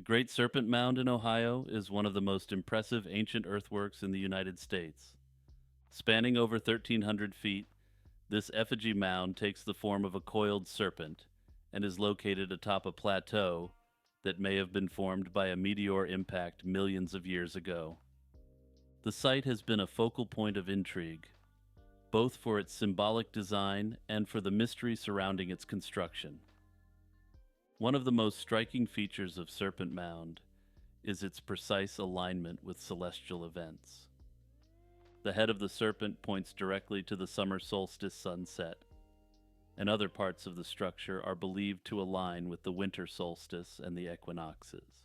The Great Serpent Mound in Ohio is one of the most impressive ancient earthworks in the United States. Spanning over 1,300 feet, this effigy mound takes the form of a coiled serpent and is located atop a plateau that may have been formed by a meteor impact millions of years ago. The site has been a focal point of intrigue, both for its symbolic design and for the mystery surrounding its construction. One of the most striking features of Serpent Mound is its precise alignment with celestial events. The head of the serpent points directly to the summer solstice sunset, and other parts of the structure are believed to align with the winter solstice and the equinoxes.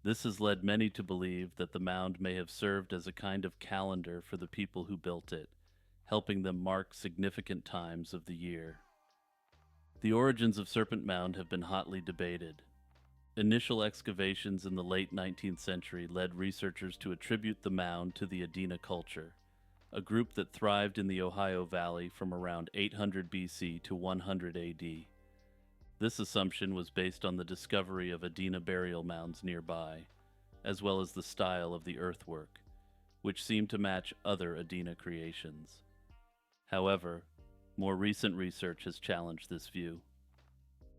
This has led many to believe that the mound may have served as a kind of calendar for the people who built it, helping them mark significant times of the year. The origins of Serpent Mound have been hotly debated. Initial excavations in the late 19th century led researchers to attribute the mound to the Adena culture, a group that thrived in the Ohio Valley from around 800 BC to 100 AD. This assumption was based on the discovery of Adena burial mounds nearby, as well as the style of the earthwork, which seemed to match other Adena creations. However, more recent research has challenged this view.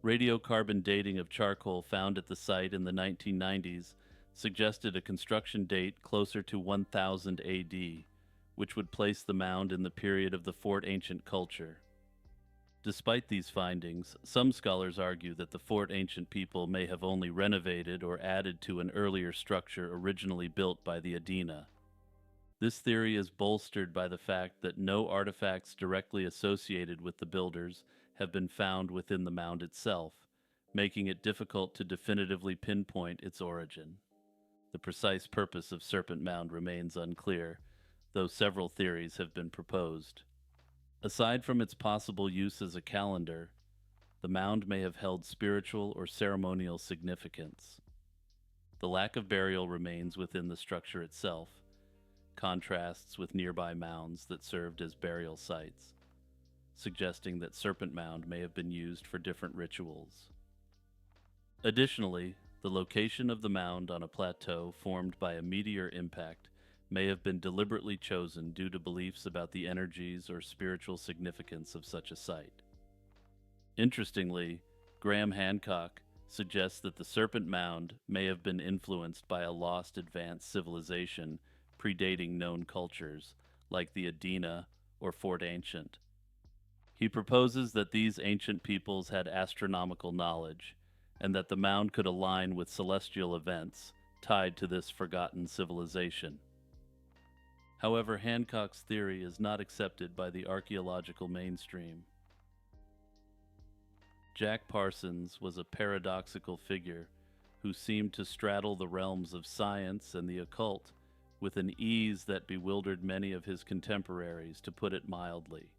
Radiocarbon dating of charcoal found at the site in the 1990s suggested a construction date closer to 1000 AD, which would place the mound in the period of the Fort Ancient culture. Despite these findings, some scholars argue that the Fort Ancient people may have only renovated or added to an earlier structure originally built by the Adena. This theory is bolstered by the fact that no artifacts directly associated with the builders have been found within the mound itself, making it difficult to definitively pinpoint its origin. The precise purpose of Serpent Mound remains unclear, though several theories have been proposed. Aside from its possible use as a calendar, the mound may have held spiritual or ceremonial significance. The lack of burial remains within the structure itself, contrasts with nearby mounds that served as burial sites, suggesting that Serpent Mound may have been used for different rituals. Additionally, the location of the mound on a plateau formed by a meteor impact may have been deliberately chosen due to beliefs about the energies or spiritual significance of such a site. Interestingly, Graham Hancock suggests that the Serpent Mound may have been influenced by a lost advanced civilization predating known cultures, like the Adena or Fort Ancient. He proposes that these ancient peoples had astronomical knowledge, and that the mound could align with celestial events tied to this forgotten civilization. However, Hancock's theory is not accepted by the archaeological mainstream. Jack Parsons was a paradoxical figure who seemed to straddle the realms of science and the occult with an ease that bewildered many of his contemporaries, to put it mildly.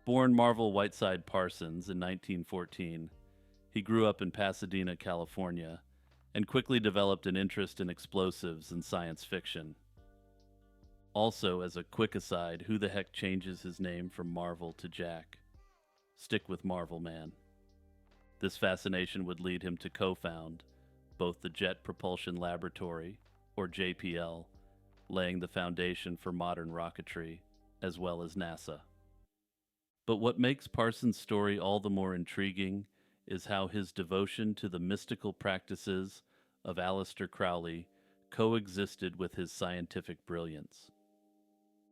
Born Marvel Whiteside Parsons in 1914, he grew up in Pasadena, California, and quickly developed an interest in explosives and science fiction. Also, as a quick aside, who the heck changes his name from Marvel to Jack? Stick with Marvel, man. This fascination would lead him to co-found both the Jet Propulsion Laboratory, or JPL, laying the foundation for modern rocketry, as well as NASA. But what makes Parsons' story all the more intriguing is how his devotion to the mystical practices of Aleister Crowley coexisted with his scientific brilliance.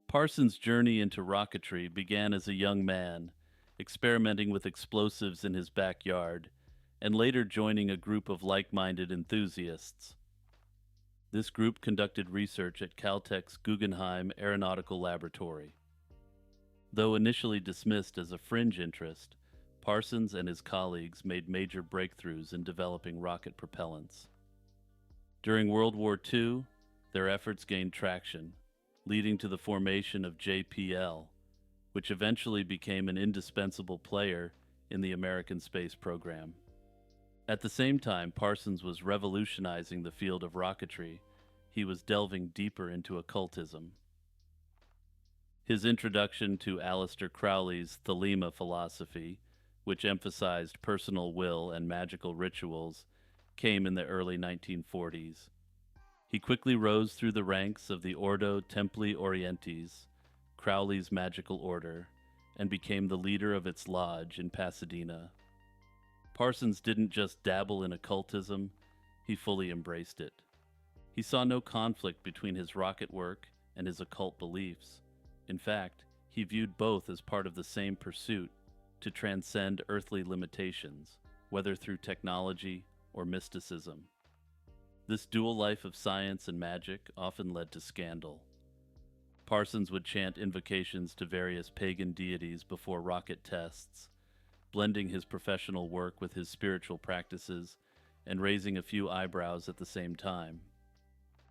Parsons' journey into rocketry began as a young man, experimenting with explosives in his backyard, and later joining a group of like-minded enthusiasts. This group conducted research at Caltech's Guggenheim Aeronautical Laboratory. Though initially dismissed as a fringe interest, Parsons and his colleagues made major breakthroughs in developing rocket propellants. During World War II, their efforts gained traction, leading to the formation of JPL, which eventually became an indispensable player in the American space program. At the same time Parsons was revolutionizing the field of rocketry, he was delving deeper into occultism. His introduction to Aleister Crowley's Thelema philosophy, which emphasized personal will and magical rituals, came in the early 1940s. He quickly rose through the ranks of the Ordo Templi Orientis, Crowley's magical order, and became the leader of its lodge in Pasadena. Parsons didn't just dabble in occultism, he fully embraced it. He saw no conflict between his rocket work and his occult beliefs. In fact, he viewed both as part of the same pursuit to transcend earthly limitations, whether through technology or mysticism. This dual life of science and magic often led to scandal. Parsons would chant invocations to various pagan deities before rocket tests, blending his professional work with his spiritual practices and raising a few eyebrows at the same time.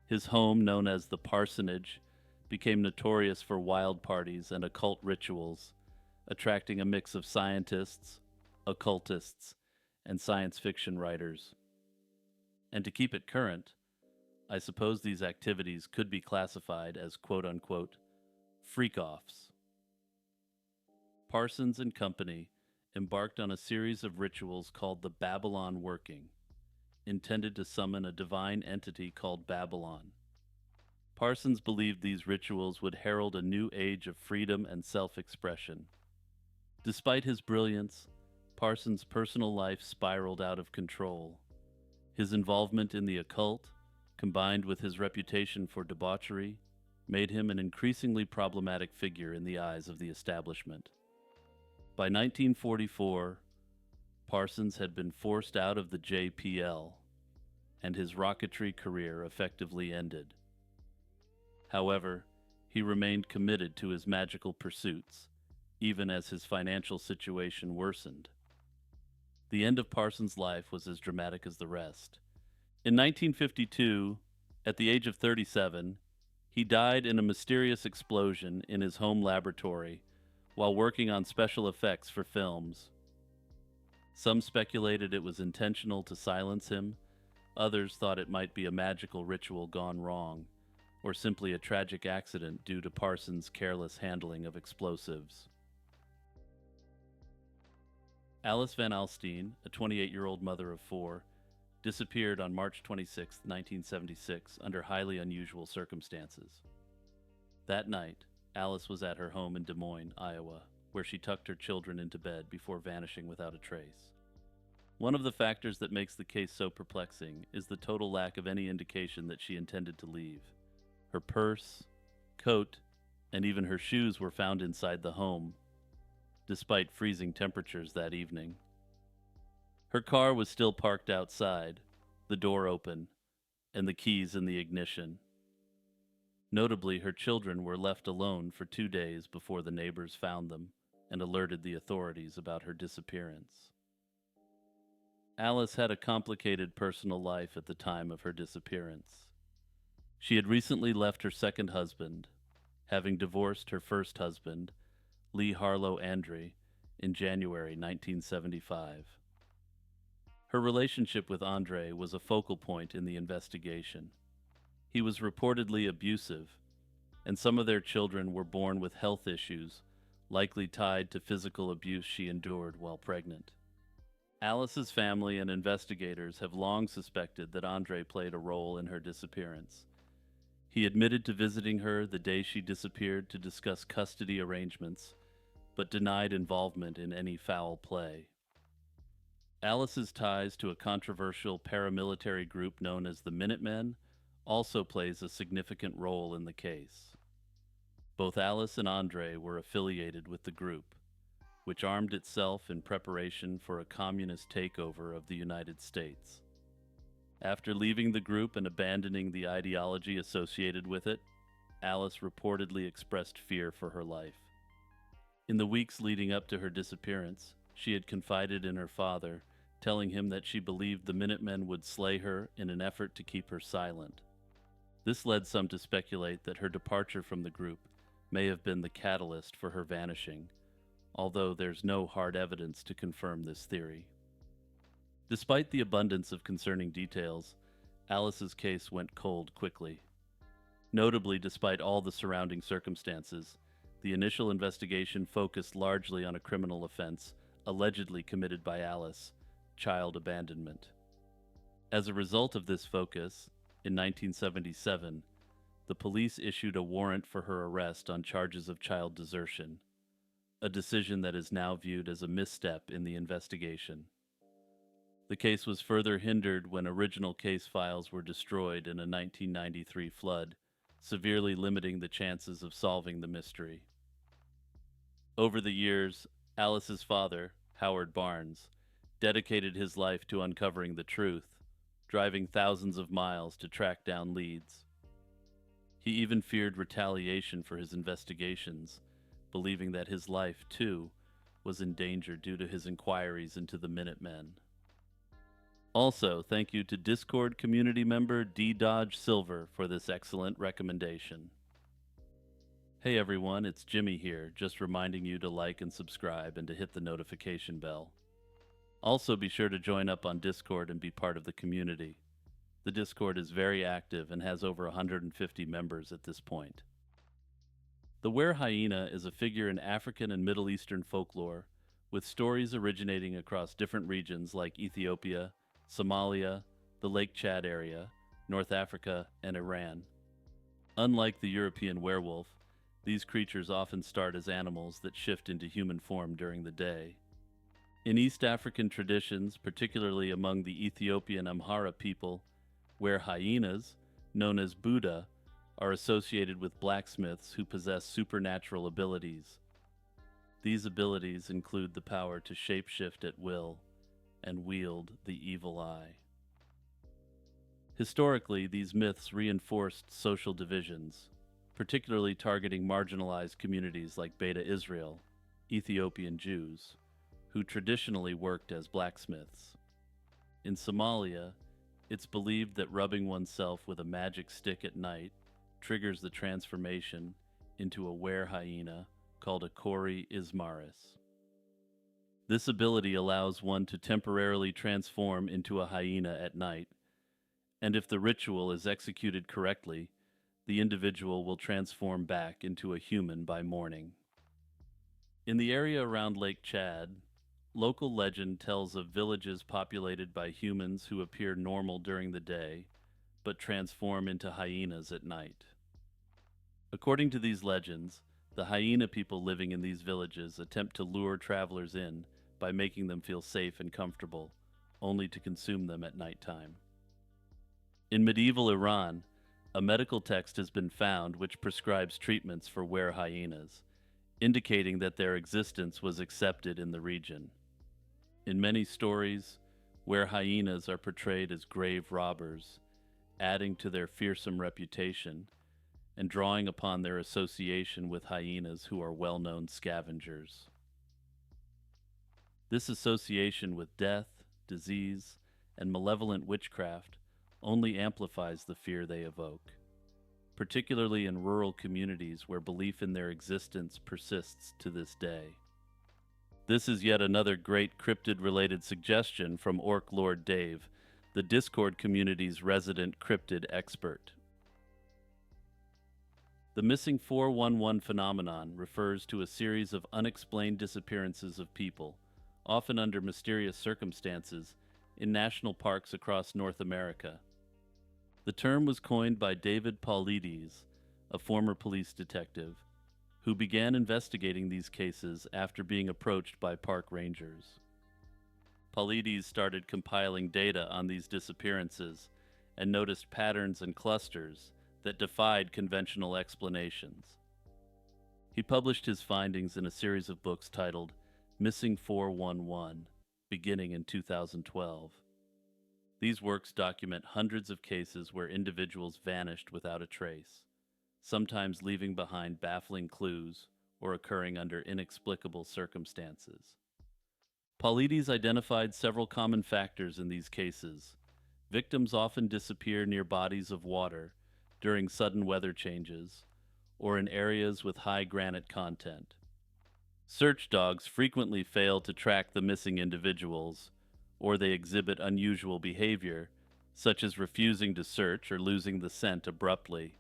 His home, known as the Parsonage, became notorious for wild parties and occult rituals, attracting a mix of scientists, occultists, and science fiction writers. And to keep it current, I suppose these activities could be classified as quote-unquote freak-offs. Parsons and company embarked on a series of rituals called the Babylon Working, intended to summon a divine entity called Babylon. Parsons believed these rituals would herald a new age of freedom and self-expression. Despite his brilliance, Parsons' personal life spiraled out of control. His involvement in the occult, combined with his reputation for debauchery, made him an increasingly problematic figure in the eyes of the establishment. By 1944, Parsons had been forced out of the JPL, and his rocketry career effectively ended. However, he remained committed to his magical pursuits, even as his financial situation worsened. The end of Parsons' life was as dramatic as the rest. In 1952, at the age of 37, he died in a mysterious explosion in his home laboratory while working on special effects for films. Some speculated it was intentional to silence him, others thought it might be a magical ritual gone wrong, or simply a tragic accident due to Parsons' careless handling of explosives. Alice Van Alstyne, a 28-year-old mother of four, disappeared on March 26, 1976, under highly unusual circumstances. That night, Alice was at her home in Des Moines, Iowa, where she tucked her children into bed before vanishing without a trace. One of the factors that makes the case so perplexing is the total lack of any indication that she intended to leave. Her purse, coat, and even her shoes were found inside the home, despite freezing temperatures that evening. Her car was still parked outside, the door open, and the keys in the ignition. Notably, her children were left alone for 2 days before the neighbors found them and alerted the authorities about her disappearance. Alice had a complicated personal life at the time of her disappearance. She had recently left her second husband, having divorced her first husband, Lee Harlow Andre, in January 1975. Her relationship with Andre was a focal point in the investigation. He was reportedly abusive, and some of their children were born with health issues, likely tied to physical abuse she endured while pregnant. Alice's family and investigators have long suspected that Andre played a role in her disappearance. He admitted to visiting her the day she disappeared to discuss custody arrangements, but denied involvement in any foul play. Alice's ties to a controversial paramilitary group known as the Minutemen also plays a significant role in the case. Both Alice and Andre were affiliated with the group, which armed itself in preparation for a communist takeover of the United States. After leaving the group and abandoning the ideology associated with it, Alice reportedly expressed fear for her life. In the weeks leading up to her disappearance, she had confided in her father, telling him that she believed the Minutemen would slay her in an effort to keep her silent. This led some to speculate that her departure from the group may have been the catalyst for her vanishing, although there's no hard evidence to confirm this theory. Despite the abundance of concerning details, Alice's case went cold quickly. Notably, despite all the surrounding circumstances, the initial investigation focused largely on a criminal offense allegedly committed by Alice, child abandonment. As a result of this focus, in 1977, the police issued a warrant for her arrest on charges of child desertion, a decision that is now viewed as a misstep in the investigation. The case was further hindered when original case files were destroyed in a 1993 flood, severely limiting the chances of solving the mystery. Over the years, Alice's father, Howard Barnes, dedicated his life to uncovering the truth, driving thousands of miles to track down leads. He even feared retaliation for his investigations, believing that his life, too, was in danger due to his inquiries into the Minutemen. Also, thank you to Discord community member D. Dodge Silver for this excellent recommendation. Hey everyone, it's Jimmy here, just reminding you to like and subscribe and to hit the notification bell. Also, be sure to join up on Discord and be part of the community. The Discord is very active and has over 150 members at this point. The were hyena is a figure in African and Middle Eastern folklore, with stories originating across different regions like Ethiopia, Somalia, the Lake Chad area, North Africa, and Iran. Unlike the European werewolf, these creatures often start as animals that shift into human form during the day. In East African traditions, particularly among the Ethiopian Amhara people, were hyenas, known as Buddha, are associated with blacksmiths who possess supernatural abilities. These abilities include the power to shapeshift at will and wield the evil eye. Historically, these myths reinforced social divisions, particularly targeting marginalized communities like Beta Israel, Ethiopian Jews, who traditionally worked as blacksmiths. In Somalia, it's believed that rubbing oneself with a magic stick at night triggers the transformation into a were hyena called a Kori Ismaris. This ability allows one to temporarily transform into a hyena at night, and if the ritual is executed correctly, the individual will transform back into a human by morning. In the area around Lake Chad, local legend tells of villages populated by humans who appear normal during the day, but transform into hyenas at night. According to these legends, the hyena people living in these villages attempt to lure travelers in by making them feel safe and comfortable, only to consume them at nighttime. In medieval Iran, a medical text has been found which prescribes treatments for were hyenas, indicating that their existence was accepted in the region. In many stories, were hyenas are portrayed as grave robbers, adding to their fearsome reputation and drawing upon their association with hyenas who are well-known scavengers. This association with death, disease, and malevolent witchcraft only amplifies the fear they evoke, particularly in rural communities where belief in their existence persists to this day. This is yet another great cryptid-related suggestion from Orc Lord Dave, the Discord community's resident cryptid expert. The missing 411 phenomenon refers to a series of unexplained disappearances of people, often under mysterious circumstances, in national parks across North America. The term was coined by David Paulides, a former police detective, who began investigating these cases after being approached by park rangers. Paulides started compiling data on these disappearances and noticed patterns and clusters that defied conventional explanations. He published his findings in a series of books titled Missing 411, beginning in 2012. These works document hundreds of cases where individuals vanished without a trace, sometimes leaving behind baffling clues or occurring under inexplicable circumstances. Paulides identified several common factors in these cases. Victims often disappear near bodies of water during sudden weather changes or in areas with high granite content. Search dogs frequently fail to track the missing individuals, or they exhibit unusual behavior, such as refusing to search or losing the scent abruptly.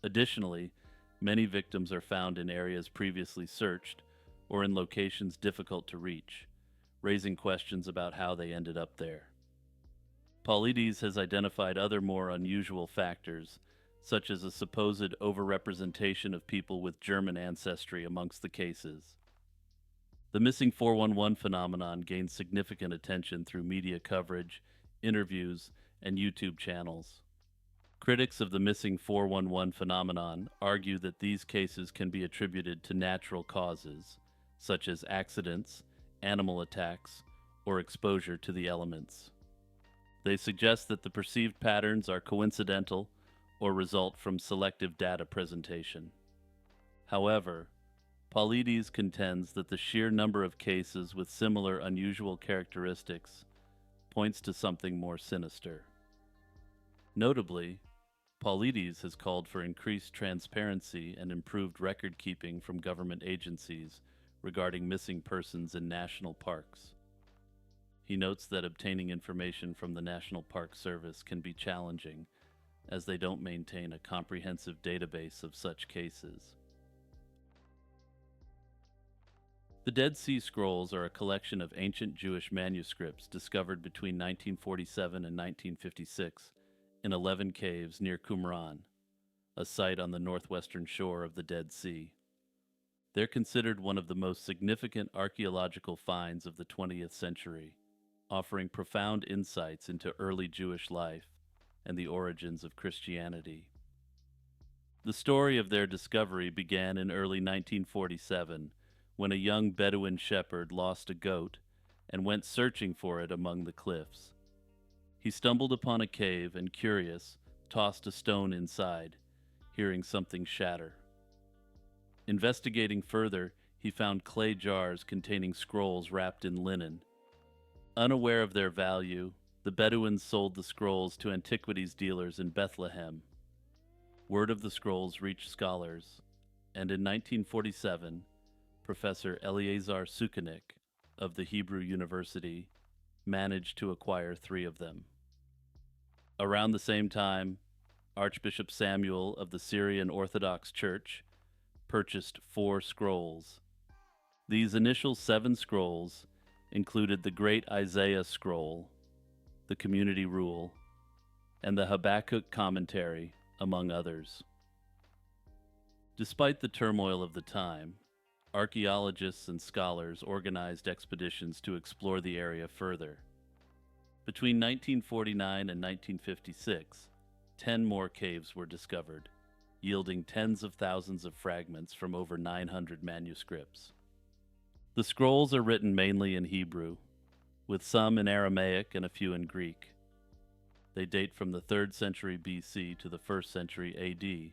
Additionally, many victims are found in areas previously searched or in locations difficult to reach, raising questions about how they ended up there. Paulides has identified other more unusual factors, such as a supposed overrepresentation of people with German ancestry amongst the cases. The missing 411 phenomenon gained significant attention through media coverage, interviews, and YouTube channels. Critics of the missing 411 phenomenon argue that these cases can be attributed to natural causes, such as accidents, animal attacks, or exposure to the elements. They suggest that the perceived patterns are coincidental or result from selective data presentation. However, Paulides contends that the sheer number of cases with similar unusual characteristics points to something more sinister. Notably, Paulides has called for increased transparency and improved record keeping from government agencies regarding missing persons in national parks. He notes that obtaining information from the National Park Service can be challenging, as they don't maintain a comprehensive database of such cases. The Dead Sea Scrolls are a collection of ancient Jewish manuscripts discovered between 1947 and 1956 in 11 caves near Qumran, a site on the northwestern shore of the Dead Sea. They're considered one of the most significant archaeological finds of the 20th century, offering profound insights into early Jewish life and the origins of Christianity. The story of their discovery began in early 1947 when a young Bedouin shepherd lost a goat and went searching for it among the cliffs. He stumbled upon a cave and, curious, tossed a stone inside, hearing something shatter. Investigating further, he found clay jars containing scrolls wrapped in linen. Unaware of their value, the Bedouins sold the scrolls to antiquities dealers in Bethlehem. Word of the scrolls reached scholars, and in 1947, Professor Eleazar Sukenik of the Hebrew University managed to acquire 3 of them. Around the same time, Archbishop Samuel of the Syrian Orthodox Church purchased 4 scrolls. These initial 7 scrolls included the Great Isaiah Scroll, the Community Rule, and the Habakkuk Commentary, among others. Despite the turmoil of the time, archaeologists and scholars organized expeditions to explore the area further. Between 1949 and 1956, 10 more caves were discovered, yielding tens of thousands of fragments from over 900 manuscripts. The scrolls are written mainly in Hebrew, with some in Aramaic and a few in Greek. They date from the 3rd century BC to the 1st century AD,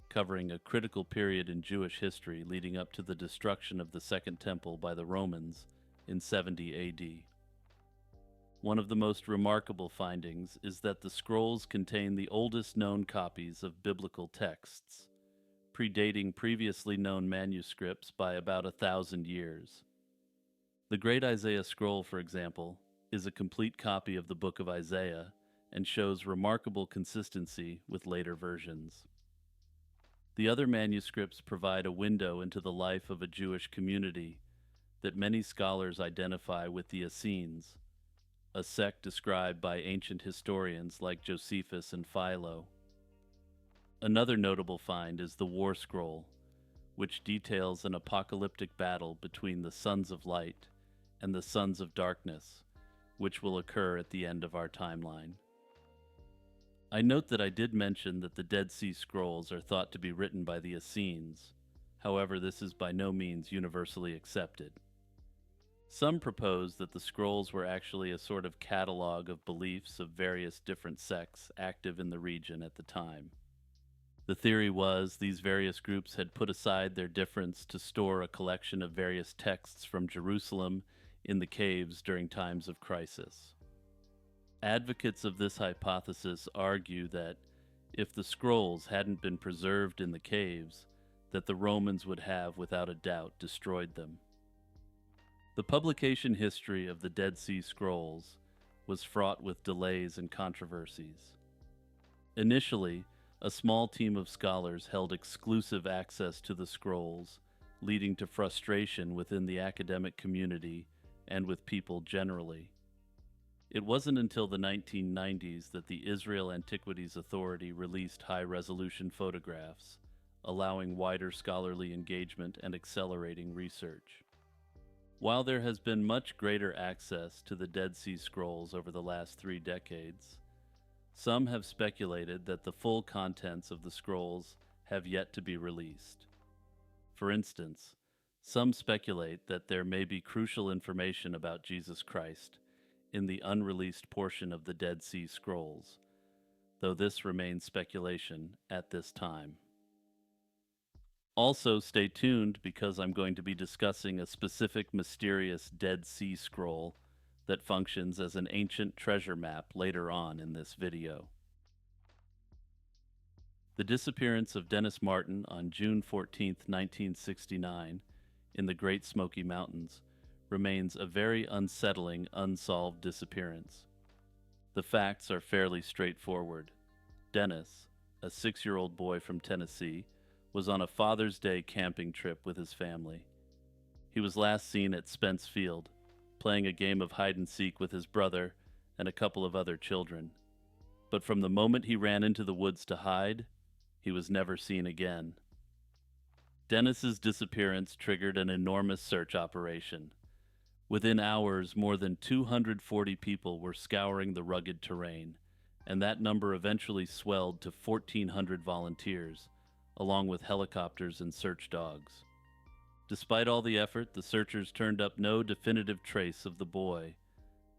covering a critical period in Jewish history leading up to the destruction of the Second Temple by the Romans in 70 AD. One of the most remarkable findings is that the scrolls contain the oldest known copies of biblical texts, predating previously known manuscripts by about 1,000 years. The Great Isaiah Scroll, for example, is a complete copy of the Book of Isaiah and shows remarkable consistency with later versions. The other manuscripts provide a window into the life of a Jewish community that many scholars identify with the Essenes, a sect described by ancient historians like Josephus and Philo. Another notable find is the War Scroll, which details an apocalyptic battle between the Sons of Light and the Sons of Darkness, which will occur at the end of our timeline. I note that I did mention that the Dead Sea Scrolls are thought to be written by the Essenes. However, this is by no means universally accepted. Some propose that the scrolls were actually a sort of catalog of beliefs of various different sects active in the region at the time. The theory was these various groups had put aside their difference to store a collection of various texts from Jerusalem in the caves during times of crisis. Advocates of this hypothesis argue that if the scrolls hadn't been preserved in the caves, that the Romans would have, without a doubt, destroyed them. The publication history of the Dead Sea Scrolls was fraught with delays and controversies. Initially, a small team of scholars held exclusive access to the scrolls, leading to frustration within the academic community and with people generally. It wasn't until the 1990s that the Israel Antiquities Authority released high-resolution photographs, allowing wider scholarly engagement and accelerating research. While there has been much greater access to the Dead Sea Scrolls over the last 3 decades, some have speculated that the full contents of the scrolls have yet to be released. For instance, some speculate that there may be crucial information about Jesus Christ in the unreleased portion of the Dead Sea Scrolls, though this remains speculation at this time. Also, stay tuned because I'm going to be discussing a specific mysterious Dead Sea Scroll that functions as an ancient treasure map later on in this video. The disappearance of Dennis Martin on June 14, 1969, in the Great Smoky Mountains, remains a very unsettling, unsolved disappearance. The facts are fairly straightforward. Dennis, a 6-year-old boy from Tennessee, was on a Father's Day camping trip with his family. He was last seen at Spence Field, playing a game of hide-and-seek with his brother and a couple of other children. But from the moment he ran into the woods to hide, he was never seen again. Dennis's disappearance triggered an enormous search operation. Within hours, more than 240 people were scouring the rugged terrain, and that number eventually swelled to 1,400 volunteers, along with helicopters and search dogs. Despite all the effort, the searchers turned up no definitive trace of the boy,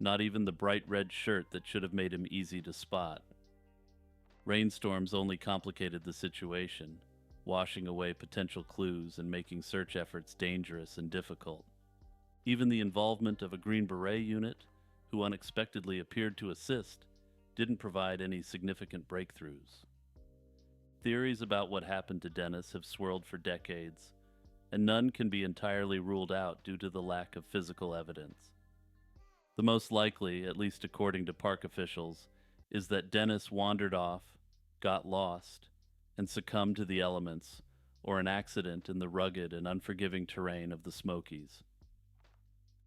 not even the bright red shirt that should have made him easy to spot. Rainstorms only complicated the situation, washing away potential clues and making search efforts dangerous and difficult. Even the involvement of a Green Beret unit, who unexpectedly appeared to assist, didn't provide any significant breakthroughs. Theories about what happened to Dennis have swirled for decades, and none can be entirely ruled out due to the lack of physical evidence. The most likely, at least according to park officials, is that Dennis wandered off, got lost, and succumbed to the elements or an accident in the rugged and unforgiving terrain of the Smokies.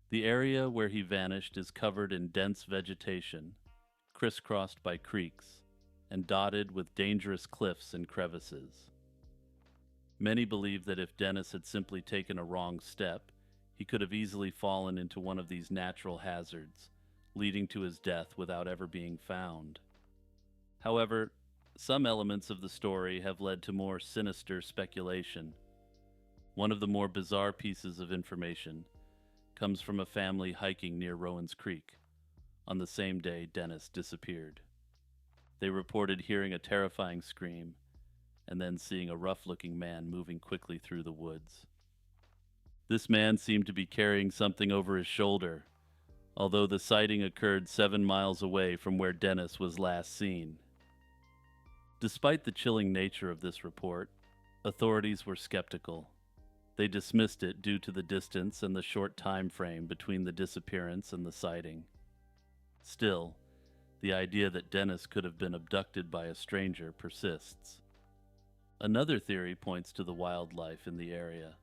The area where he vanished is covered in dense vegetation, crisscrossed by creeks, and dotted with dangerous cliffs and crevices. Many believe that if Dennis had simply taken a wrong step, he could have easily fallen into one of these natural hazards, leading to his death without ever being found. However, some elements of the story have led to more sinister speculation. One of the more bizarre pieces of information comes from a family hiking near Rowan's Creek on the same day Dennis disappeared. They reported hearing a terrifying scream and then seeing a rough-looking man moving quickly through the woods. This man seemed to be carrying something over his shoulder, although the sighting occurred 7 miles away from where Dennis was last seen. Despite the chilling nature of this report, authorities were skeptical. They dismissed it due to the distance and the short time frame between the disappearance and the sighting. Still, the idea that Dennis could have been abducted by a stranger persists. Another theory points to the wildlife in the area.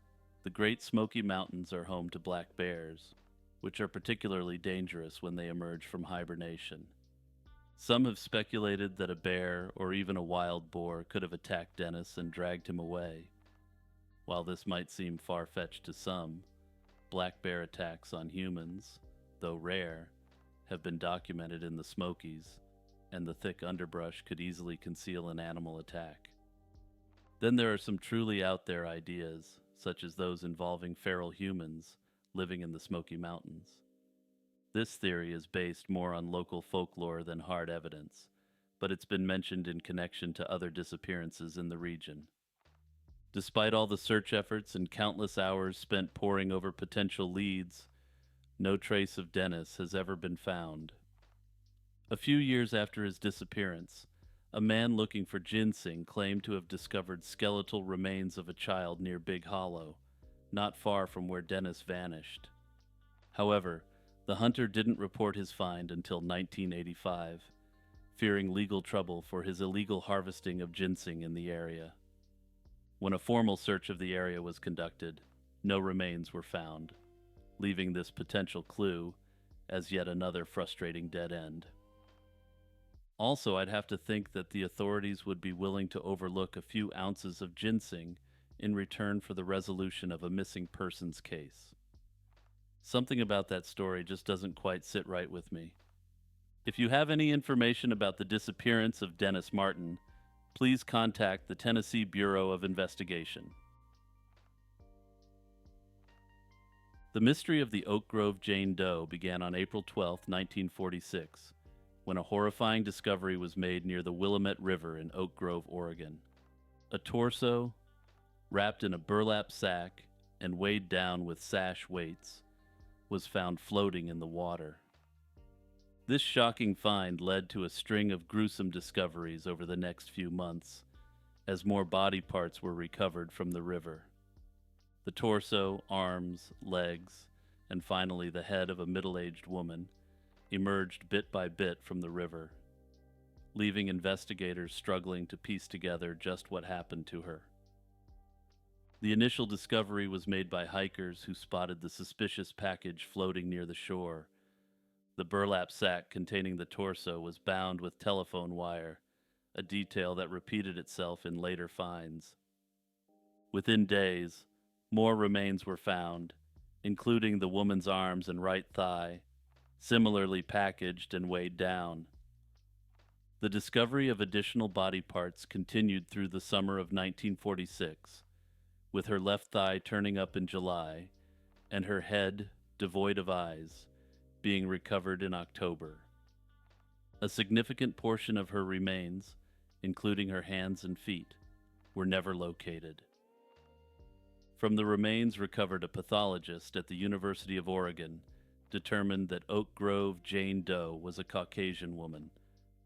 The Great Smoky Mountains are home to black bears, which are particularly dangerous when they emerge from hibernation. Some have speculated that a bear or even a wild boar could have attacked Dennis and dragged him away. While this might seem far-fetched to some, black bear attacks on humans, though rare, have been documented in the Smokies, and the thick underbrush could easily conceal an animal attack. Then there are some truly out-there ideas, such as those involving feral humans living in the Smoky Mountains. This theory is based more on local folklore than hard evidence, but it's been mentioned in connection to other disappearances in the region. Despite all the search efforts and countless hours spent poring over potential leads, no trace of Dennis has ever been found. A few years after his disappearance, a man looking for ginseng claimed to have discovered skeletal remains of a child near Big Hollow, not far from where Dennis vanished. However, the hunter didn't report his find until 1985, fearing legal trouble for his illegal harvesting of ginseng in the area. When a formal search of the area was conducted, no remains were found, leaving this potential clue as yet another frustrating dead end. Also, I'd have to think that the authorities would be willing to overlook a few ounces of ginseng in return for the resolution of a missing persons case. Something about that story just doesn't quite sit right with me. If you have any information about the disappearance of Dennis Martin, please contact the Tennessee Bureau of Investigation. The mystery of the Oak Grove Jane Doe began on April 12, 1946, when a horrifying discovery was made near the Willamette River in Oak Grove, Oregon. A torso, wrapped in a burlap sack and weighed down with sash weights, was found floating in the water. This shocking find led to a string of gruesome discoveries over the next few months, as more body parts were recovered from the river. The torso, arms, legs, and finally the head of a middle-aged woman emerged bit by bit from the river, leaving investigators struggling to piece together just what happened to her. The initial discovery was made by hikers who spotted the suspicious package floating near the shore. The burlap sack containing the torso was bound with telephone wire, a detail that repeated itself in later finds. Within days, more remains were found, including the woman's arms and right thigh, similarly packaged and weighed down. The discovery of additional body parts continued through the summer of 1946, with her left thigh turning up in July and her head, devoid of eyes, being recovered in October. A significant portion of her remains, including her hands and feet, were never located. From the remains recovered, a pathologist at the University of Oregon determined that Oak Grove Jane Doe was a Caucasian woman,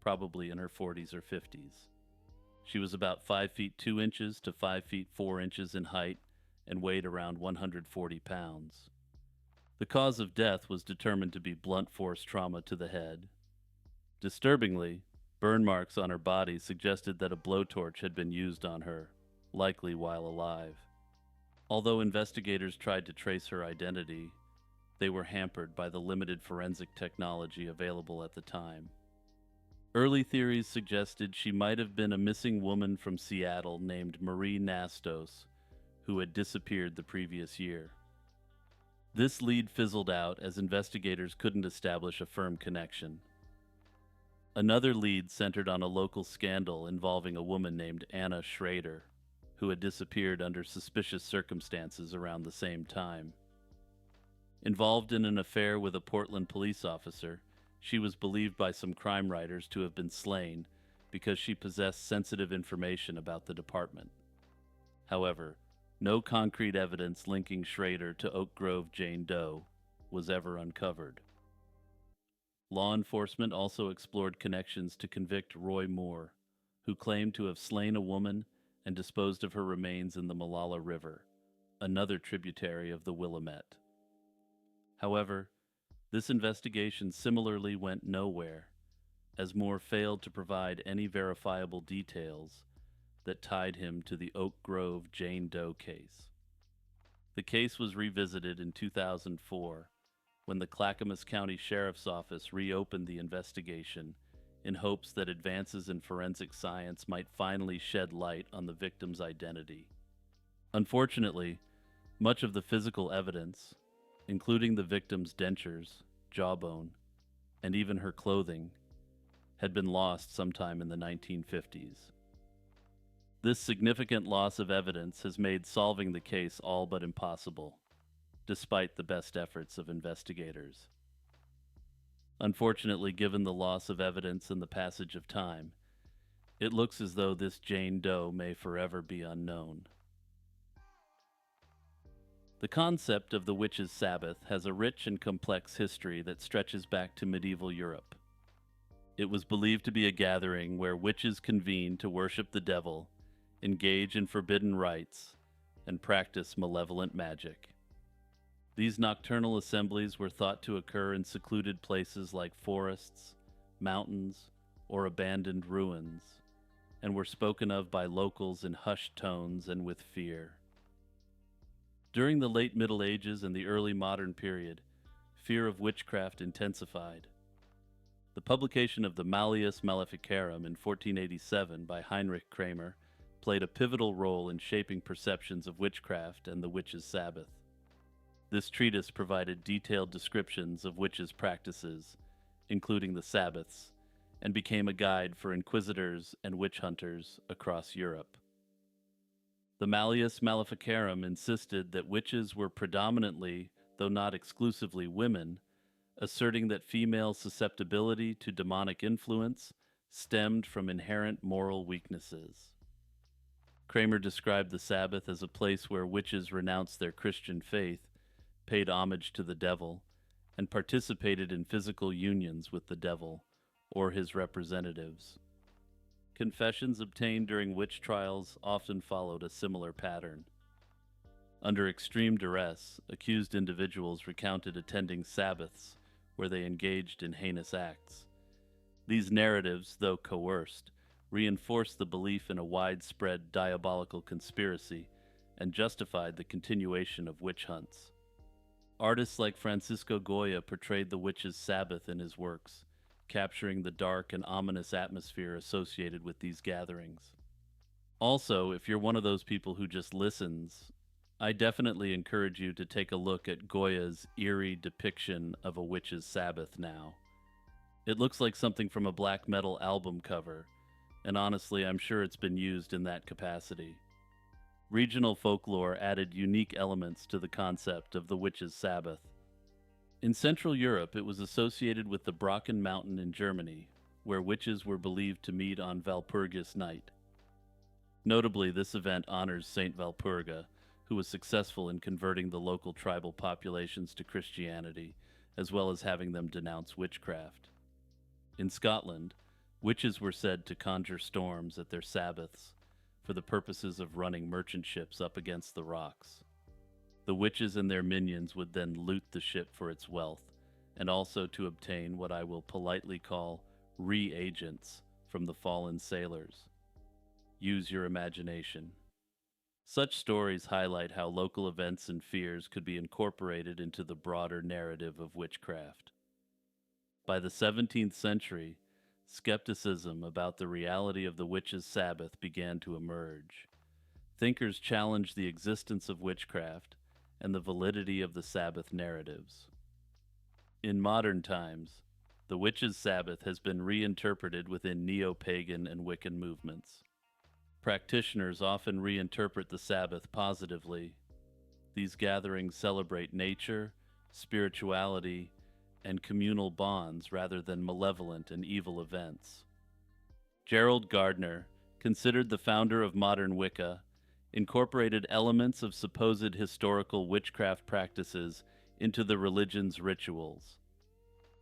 probably in her 40s or 50s. She was about 5 feet 2 inches to 5 feet 4 inches in height and weighed around 140 pounds. The cause of death was determined to be blunt force trauma to the head. Disturbingly, burn marks on her body suggested that a blowtorch had been used on her, likely while alive. Although investigators tried to trace her identity, they were hampered by the limited forensic technology available at the time. Early theories suggested she might have been a missing woman from Seattle named Marie Nastos, who had disappeared the previous year. This lead fizzled out as investigators couldn't establish a firm connection. Another lead centered on a local scandal involving a woman named Anna Schrader, who had disappeared under suspicious circumstances around the same time. Involved in an affair with a Portland police officer, she was believed by some crime writers to have been slain because she possessed sensitive information about the department. However, no concrete evidence linking Schrader to Oak Grove Jane Doe was ever uncovered. Law enforcement also explored connections to convict Roy Moore, who claimed to have slain a woman and disposed of her remains in the Malala River, another tributary of the Willamette. However, this investigation similarly went nowhere, as Moore failed to provide any verifiable details that tied him to the Oak Grove Jane Doe case. The case was revisited in 2004 when the Clackamas County Sheriff's Office reopened the investigation in hopes that advances in forensic science might finally shed light on the victim's identity. Unfortunately, much of the physical evidence, including the victim's dentures, jawbone, and even her clothing, had been lost sometime in the 1950s. This significant loss of evidence has made solving the case all but impossible, despite the best efforts of investigators. Unfortunately, given the loss of evidence and the passage of time, it looks as though this Jane Doe may forever be unknown. The concept of the witches' Sabbath has a rich and complex history that stretches back to medieval Europe. It was believed to be a gathering where witches convened to worship the devil, engage in forbidden rites, and practice malevolent magic. These nocturnal assemblies were thought to occur in secluded places like forests, mountains, or abandoned ruins, and were spoken of by locals in hushed tones and with fear. During the late Middle Ages and the early modern period, fear of witchcraft intensified. The publication of the Malleus Maleficarum in 1487 by Heinrich Kramer played a pivotal role in shaping perceptions of witchcraft and the witches' Sabbath. This treatise provided detailed descriptions of witches' practices, including the Sabbaths, and became a guide for inquisitors and witch hunters across Europe. The Malleus Maleficarum insisted that witches were predominantly, though not exclusively, women, asserting that female susceptibility to demonic influence stemmed from inherent moral weaknesses. Kramer described the Sabbath as a place where witches renounced their Christian faith, paid homage to the devil, and participated in physical unions with the devil or his representatives. Confessions obtained during witch trials often followed a similar pattern. Under extreme duress, accused individuals recounted attending Sabbaths where they engaged in heinous acts. These narratives, though coerced, reinforced the belief in a widespread diabolical conspiracy and justified the continuation of witch hunts. Artists like Francisco Goya portrayed the witches' Sabbath in his works, capturing the dark and ominous atmosphere associated with these gatherings. Also, if you're one of those people who just listens, I definitely encourage you to take a look at Goya's eerie depiction of a witch's Sabbath now. It looks like something from a black metal album cover, and honestly, I'm sure it's been used in that capacity. Regional folklore added unique elements to the concept of the witch's Sabbath. In Central Europe, it was associated with the Brocken Mountain in Germany, where witches were believed to meet on Walpurgis Night. Notably, this event honors Saint Walpurga, who was successful in converting the local tribal populations to Christianity, as well as having them denounce witchcraft. In Scotland, witches were said to conjure storms at their Sabbaths for the purposes of running merchant ships up against the rocks. The witches and their minions would then loot the ship for its wealth, and also to obtain what I will politely call reagents from the fallen sailors. Use your imagination. Such stories highlight how local events and fears could be incorporated into the broader narrative of witchcraft. By the 17th century, skepticism about the reality of the witches' Sabbath began to emerge. Thinkers challenged the existence of witchcraft and the validity of the Sabbath narratives. In modern times, the witches' Sabbath has been reinterpreted within neo-pagan and Wiccan movements. Practitioners often reinterpret the Sabbath positively. These gatherings celebrate nature, spirituality, and communal bonds rather than malevolent and evil events. Gerald Gardner, considered the founder of modern Wicca, incorporated elements of supposed historical witchcraft practices into the religion's rituals.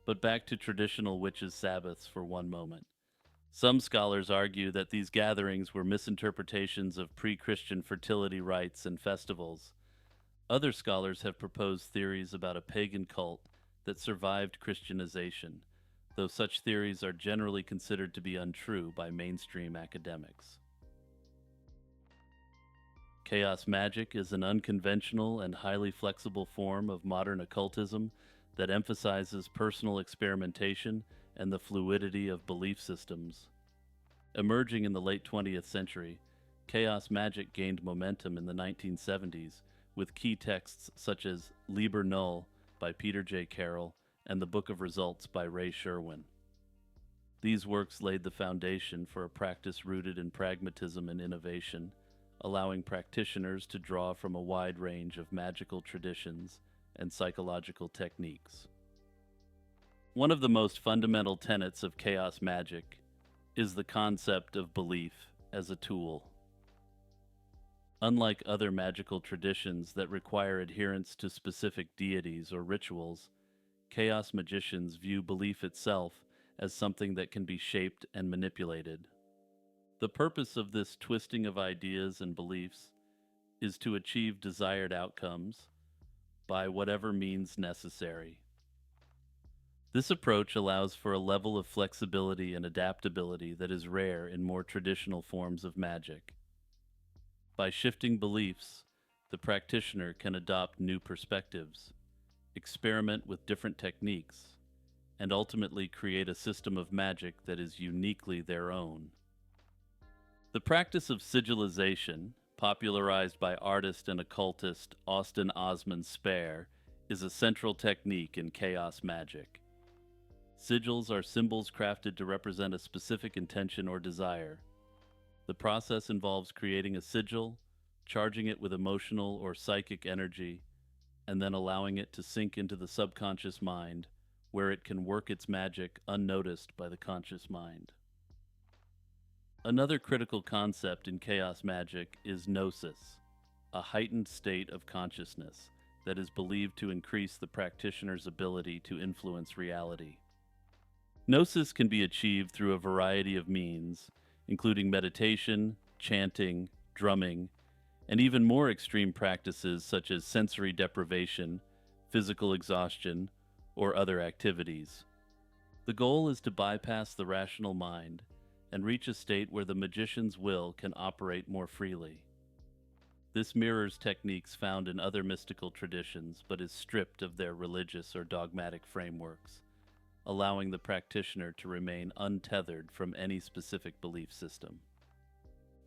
But back to traditional witches' Sabbaths for one moment. Some scholars argue that these gatherings were misinterpretations of pre-Christian fertility rites and festivals. Other scholars have proposed theories about a pagan cult that survived Christianization, though such theories are generally considered to be untrue by mainstream academics. Chaos magic is an unconventional and highly flexible form of modern occultism that emphasizes personal experimentation and the fluidity of belief systems. Emerging in the late 20th century, chaos magic gained momentum in the 1970s with key texts such as Liber Null by Peter J. Carroll and the Book of Results by Ray Sherwin. These works laid the foundation for a practice rooted in pragmatism and innovation, allowing practitioners to draw from a wide range of magical traditions and psychological techniques. One of the most fundamental tenets of chaos magic is the concept of belief as a tool. Unlike other magical traditions that require adherence to specific deities or rituals, chaos magicians view belief itself as something that can be shaped and manipulated. The purpose of this twisting of ideas and beliefs is to achieve desired outcomes by whatever means necessary. This approach allows for a level of flexibility and adaptability that is rare in more traditional forms of magic. By shifting beliefs, the practitioner can adopt new perspectives, experiment with different techniques, and ultimately create a system of magic that is uniquely their own. The practice of sigilization, popularized by artist and occultist Austin Osman Spare, is a central technique in chaos magic. Sigils are symbols crafted to represent a specific intention or desire. The process involves creating a sigil, charging it with emotional or psychic energy, and then allowing it to sink into the subconscious mind, where it can work its magic unnoticed by the conscious mind. Another critical concept in chaos magic is gnosis, a heightened state of consciousness that is believed to increase the practitioner's ability to influence reality. Gnosis can be achieved through a variety of means, including meditation, chanting, drumming, and even more extreme practices such as sensory deprivation, physical exhaustion, or other activities. The goal is to bypass the rational mind and reach a state where the magician's will can operate more freely. This mirrors techniques found in other mystical traditions but is stripped of their religious or dogmatic frameworks, allowing the practitioner to remain untethered from any specific belief system.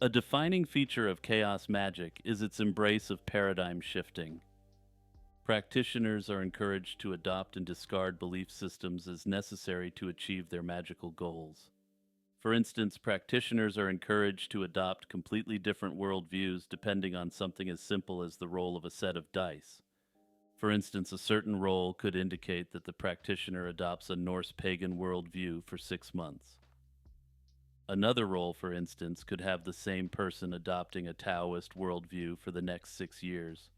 A defining feature of chaos magic is its embrace of paradigm shifting. Practitioners are encouraged to adopt and discard belief systems as necessary to achieve their magical goals. For instance, practitioners are encouraged to adopt completely different worldviews depending on something as simple as the roll of a set of dice. For instance, a certain roll could indicate that the practitioner adopts a Norse pagan worldview for 6 months. Another roll, for instance, could have the same person adopting a Taoist worldview for the next 6 years.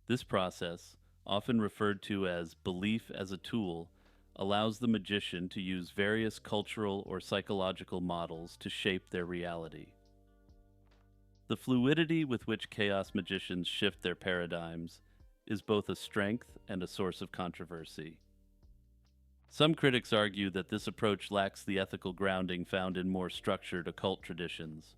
This process, often referred to as belief as a tool, allows the magician to use various cultural or psychological models to shape their reality. The fluidity with which chaos magicians shift their paradigms is both a strength and a source of controversy. Some critics argue that this approach lacks the ethical grounding found in more structured occult traditions.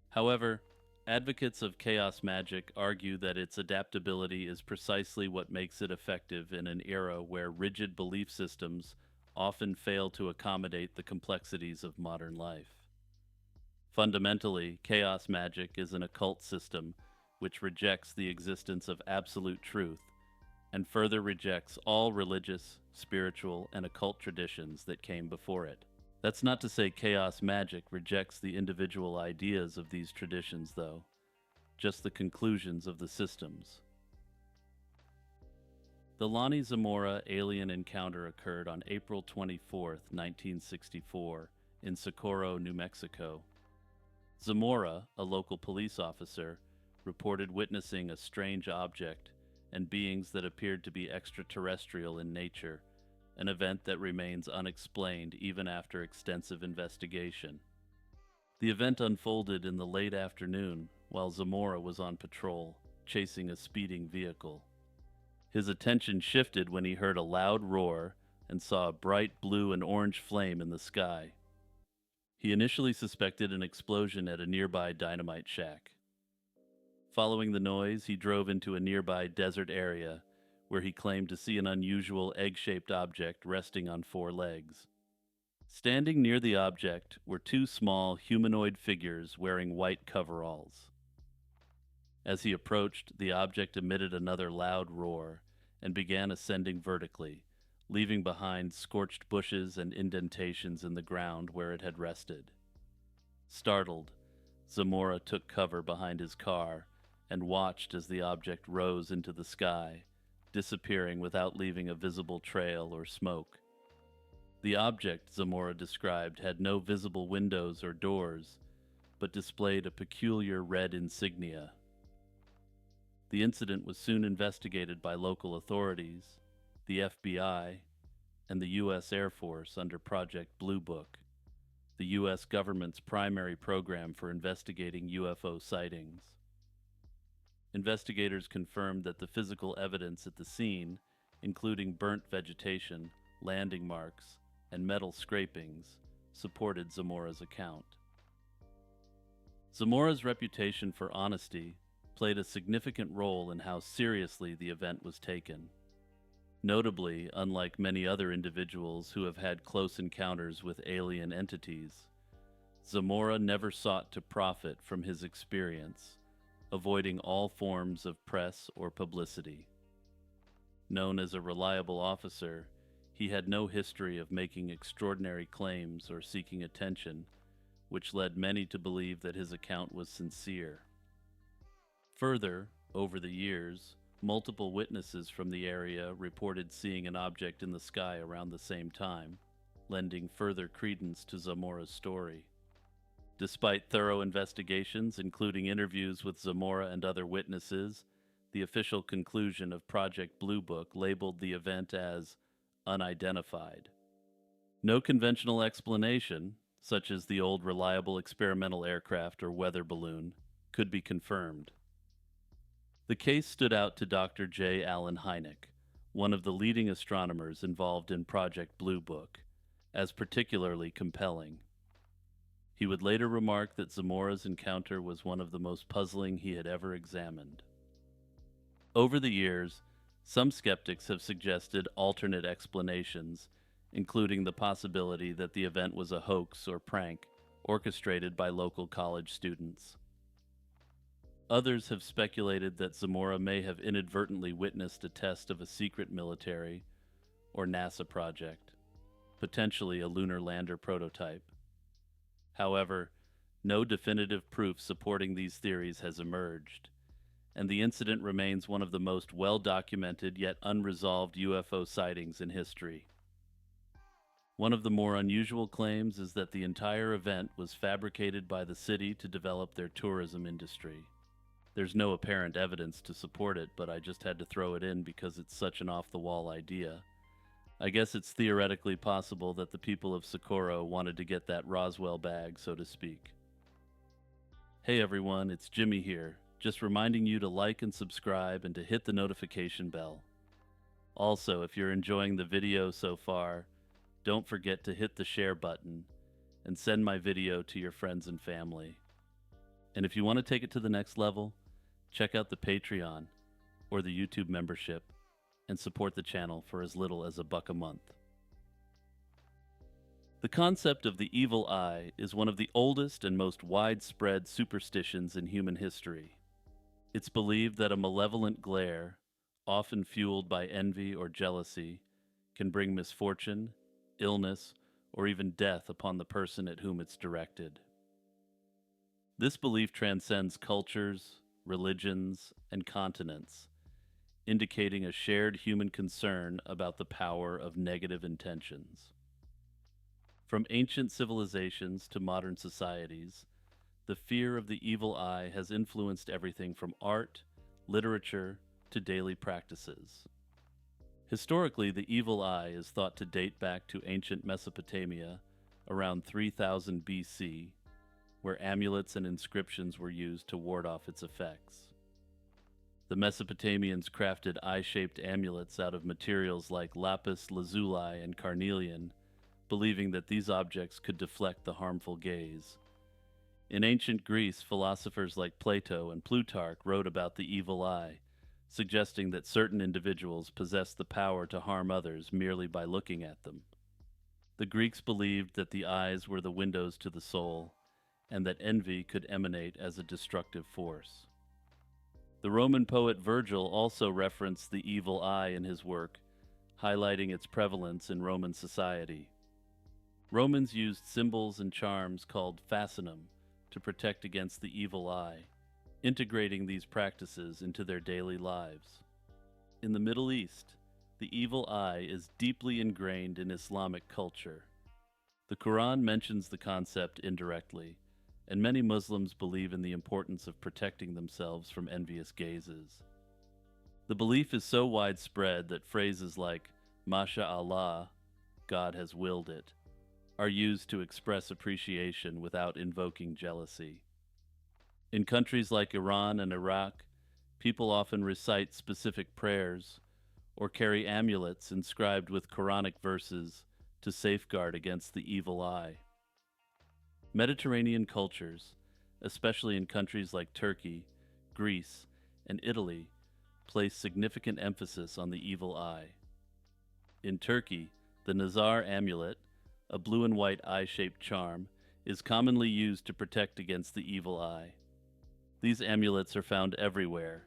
However, advocates of chaos magic argue that its adaptability is precisely what makes it effective in an era where rigid belief systems often fail to accommodate the complexities of modern life. Fundamentally, chaos magic is an occult system which rejects the existence of absolute truth and further rejects all religious, spiritual, and occult traditions that came before it. That's not to say chaos magic rejects the individual ideas of these traditions, though, just the conclusions of the systems. The Lonnie Zamora alien encounter occurred on April 24, 1964, in Socorro, New Mexico. Zamora, a local police officer, reported witnessing a strange object and beings that appeared to be extraterrestrial in nature, an event that remains unexplained even after extensive investigation. The event unfolded in the late afternoon while Zamora was on patrol, chasing a speeding vehicle. His attention shifted when he heard a loud roar and saw a bright blue and orange flame in the sky. He initially suspected an explosion at a nearby dynamite shack. Following the noise, he drove into a nearby desert area where he claimed to see an unusual egg-shaped object resting on 4 legs. Standing near the object were 2 small humanoid figures wearing white coveralls. As he approached, the object emitted another loud roar and began ascending vertically, leaving behind scorched bushes and indentations in the ground where it had rested. Startled, Zamora took cover behind his car and watched as the object rose into the sky, disappearing without leaving a visible trail or smoke. The object, Zamora described, had no visible windows or doors, but displayed a peculiar red insignia. The incident was soon investigated by local authorities, the FBI, and the U.S. Air Force under Project Blue Book, the U.S. government's primary program for investigating UFO sightings. Investigators confirmed that the physical evidence at the scene, including burnt vegetation, landing marks, and metal scrapings, supported Zamora's account. Zamora's reputation for honesty played a significant role in how seriously the event was taken. Notably, unlike many other individuals who have had close encounters with alien entities, Zamora never sought to profit from his experience, avoiding all forms of press or publicity. Known as a reliable officer, he had no history of making extraordinary claims or seeking attention, which led many to believe that his account was sincere. Further, over the years, multiple witnesses from the area reported seeing an object in the sky around the same time, lending further credence to Zamora's story. Despite thorough investigations, including interviews with Zamora and other witnesses, the official conclusion of Project Blue Book labeled the event as unidentified. No conventional explanation, such as the old reliable experimental aircraft or weather balloon, could be confirmed. The case stood out to Dr. J. Allen Hynek, one of the leading astronomers involved in Project Blue Book, as particularly compelling. He would later remark that Zamora's encounter was one of the most puzzling he had ever examined. Over the years, some skeptics have suggested alternate explanations, including the possibility that the event was a hoax or prank orchestrated by local college students. Others have speculated that Zamora may have inadvertently witnessed a test of a secret military or NASA project, potentially a lunar lander prototype. However, no definitive proof supporting these theories has emerged, and the incident remains one of the most well-documented yet unresolved UFO sightings in history. One of the more unusual claims is that the entire event was fabricated by the city to develop their tourism industry. There's no apparent evidence to support it, but I just had to throw it in because it's such an off-the-wall idea. I guess it's theoretically possible that the people of Socorro wanted to get that Roswell bag, so to speak. Hey everyone, it's Jimmy here, just reminding you to like and subscribe and to hit the notification bell. Also, if you're enjoying the video so far, don't forget to hit the share button and send my video to your friends and family. And if you want to take it to the next level, check out the Patreon or the YouTube membership and support the channel for as little as $1 a month. The concept of the evil eye is one of the oldest and most widespread superstitions in human history. It's believed that a malevolent glare, often fueled by envy or jealousy, can bring misfortune, illness, or even death upon the person at whom it's directed. This belief transcends cultures, religions, and continents, indicating a shared human concern about the power of negative intentions. From ancient civilizations to modern societies, the fear of the evil eye has influenced everything from art, literature, to daily practices. Historically, the evil eye is thought to date back to ancient Mesopotamia, around 3000 BC, where amulets and inscriptions were used to ward off its effects. The Mesopotamians crafted eye-shaped amulets out of materials like lapis lazuli and carnelian, believing that these objects could deflect the harmful gaze. In ancient Greece, philosophers like Plato and Plutarch wrote about the evil eye, suggesting that certain individuals possessed the power to harm others merely by looking at them. The Greeks believed that the eyes were the windows to the soul, and that envy could emanate as a destructive force. The Roman poet Virgil also referenced the evil eye in his work, highlighting its prevalence in Roman society. Romans used symbols and charms called fascinum to protect against the evil eye, integrating these practices into their daily lives. In the Middle East, the evil eye is deeply ingrained in Islamic culture. The Quran mentions the concept indirectly, and many Muslims believe in the importance of protecting themselves from envious gazes. The belief is so widespread that phrases like Masha Allah, God has willed it, are used to express appreciation without invoking jealousy. In countries like Iran and Iraq, people often recite specific prayers or carry amulets inscribed with Quranic verses to safeguard against the evil eye. Mediterranean cultures, especially in countries like Turkey, Greece, and Italy, place significant emphasis on the evil eye. In Turkey, the Nazar amulet, a blue and white eye-shaped charm, is commonly used to protect against the evil eye. These amulets are found everywhere,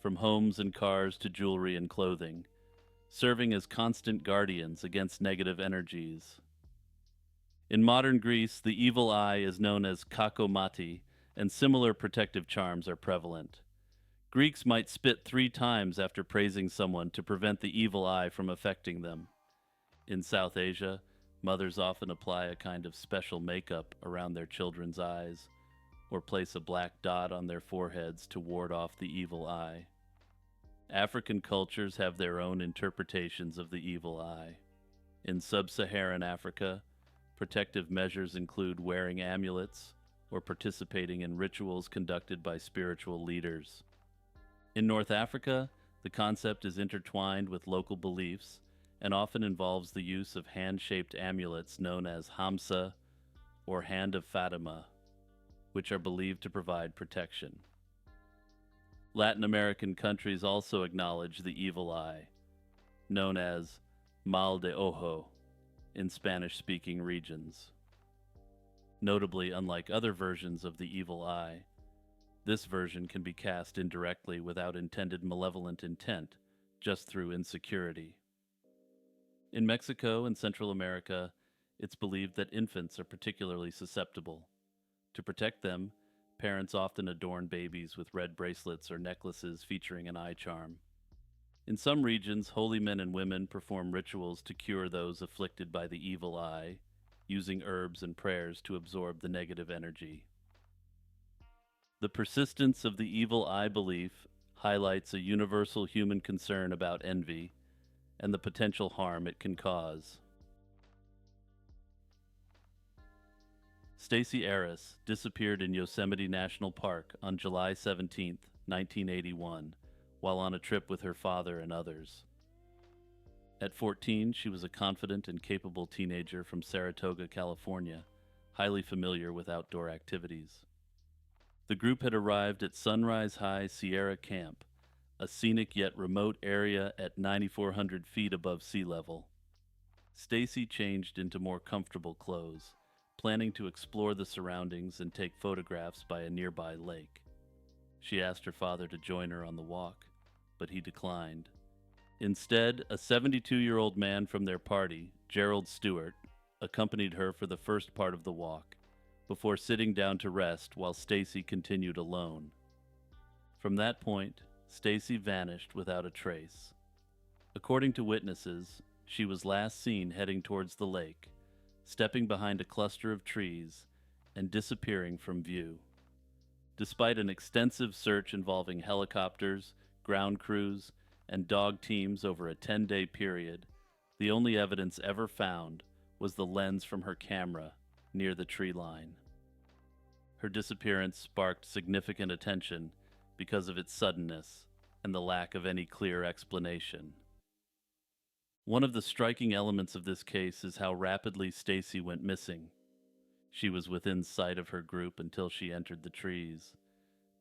from homes and cars to jewelry and clothing, serving as constant guardians against negative energies. In modern Greece, the evil eye is known as kakomati, and similar protective charms are prevalent. Greeks might spit 3 times after praising someone to prevent the evil eye from affecting them. In South Asia, mothers often apply a kind of special makeup around their children's eyes, or place a black dot on their foreheads to ward off the evil eye. African cultures have their own interpretations of the evil eye. In sub-Saharan Africa, protective measures include wearing amulets or participating in rituals conducted by spiritual leaders. In North Africa, the concept is intertwined with local beliefs and often involves the use of hand-shaped amulets known as Hamsa or Hand of Fatima, which are believed to provide protection. Latin American countries also acknowledge the evil eye, known as mal de ojo in Spanish-speaking regions. Notably, unlike other versions of the evil eye, this version can be cast indirectly without intended malevolent intent, just through insecurity. In Mexico and Central America, it's believed that infants are particularly susceptible. To protect them, parents often adorn babies with red bracelets or necklaces featuring an eye charm. In some regions, holy men and women perform rituals to cure those afflicted by the evil eye, using herbs and prayers to absorb the negative energy. The persistence of the evil eye belief highlights a universal human concern about envy and the potential harm it can cause. Stacey Arras disappeared in Yosemite National Park on July 17, 1981, while on a trip with her father and others. At 14, she was a confident and capable teenager from Saratoga, California, highly familiar with outdoor activities. The group had arrived at Sunrise High Sierra Camp, a scenic yet remote area at 9,400 feet above sea level. Stacey changed into more comfortable clothes, planning to explore the surroundings and take photographs by a nearby lake. She asked her father to join her on the walk, but he declined. Instead, a 72-year-old man from their party, Gerald Stewart, accompanied her for the first part of the walk, before sitting down to rest while Stacey continued alone. From that point, Stacey vanished without a trace. According to witnesses, she was last seen heading towards the lake, stepping behind a cluster of trees and disappearing from view. Despite an extensive search involving helicopters, ground crews, and dog teams over a 10-day period, the only evidence ever found was the lens from her camera near the tree line. Her disappearance sparked significant attention because of its suddenness and the lack of any clear explanation. One of the striking elements of this case is how rapidly Stacey went missing. She was within sight of her group until she entered the trees,